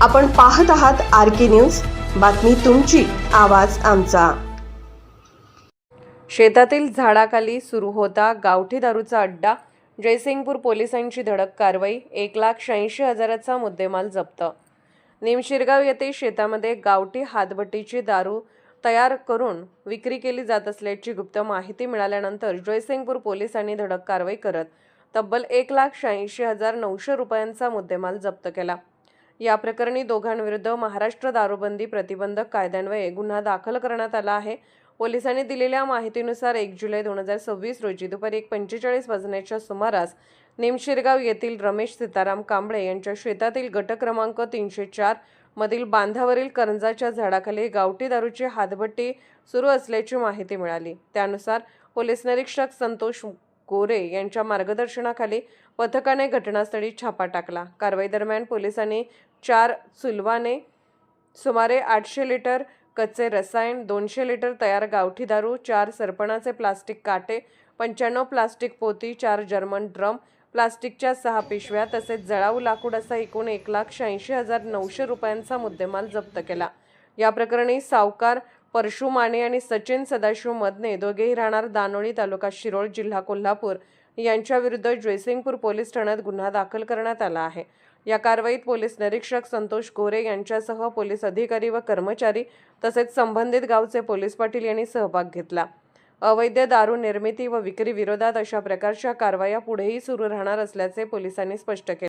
आपण पाहत आहात RK न्यूज, बातमी तुमची, आवाज आमचा। शेतातील झाडाखाली सुरू होता गावठी दारूचा अड्डा। जयसिंगपूर पोलिसांची धडक कारवाई। 1,86,000चा मुद्देमाल जप्त। निमशिरगाव येथे शेतामध्ये गावठी हातभट्टीची दारू तयार करून विक्री केली जात असल्याची गुप्त माहिती मिळाल्यानंतर जयसिंगपूर पोलिसांनी धडक कारवाई करत तब्बल 1,86,900 रुपयांचा मुद्देमाल जप्त केला। या प्रकरणी दोघांविरुद्ध महाराष्ट्र दारूबंदी प्रतिबंधक कायद्यान्वये गुन्हा दाखल करण्यात आला आहे। पोलिसांनी दिलेल्या माहितीनुसार 1 जुलै 2026 रोजी दुपारी 1:45 वाजण्याच्या सुमारास निमशिरगाव येथील रमेश सीताराम कांबळे यांच्या शेतातील गट क्रमांक 304 मधील बांधावरील करंजाच्या झाडाखाली गावठी दारूची हातभट्टी सुरू असल्याची माहिती मिळाली। त्यानुसार पोलीस निरीक्षक संतोष गोरे यांच्या मार्गदर्शनाखाली पथकाने घटनास्थळी छापा टाकला। कारवाई दरम्यान पोलिसांनी 4 चुलवाने, सुमारे 800 लिटर कच्चे रसायन, 200 लिटर तयार गावठी दारू, 4 सरपणाचे प्लास्टिक काटे, 95 प्लास्टिक पोती, 4 जर्मन ड्रम, प्लास्टिकच्या 6 पिशव्या तसेच जळाऊ लाकूड असा एकूण 1,86,900 रुपयांचा मुद्देमाल जप्त केला। या प्रकरणी सावकार परशु माने आणि सचिन सदाशिव मदने दोघेही राहणार दानोळी, तालुका शिरोळ, जिल्हा कोल्हापूर यांच्याविरुद्ध जयसिंगपूर पोलीस ठाण्यात गुन्हा दाखल करण्यात आला आहे। या कारवाईत पोलीस निरीक्षक संतोष गोरे यांच्यासह पोलीस अधिकारी व कर्मचारी तसेच संबंधित गावचे पोलीस पाटील यांनी सहभाग घेतला। अवैध दारू निर्मिती व विक्री विरोधात अशा प्रकारच्या कारवाया पुढेही सुरू राहणार असल्याचे पोलिसांनी स्पष्ट केले।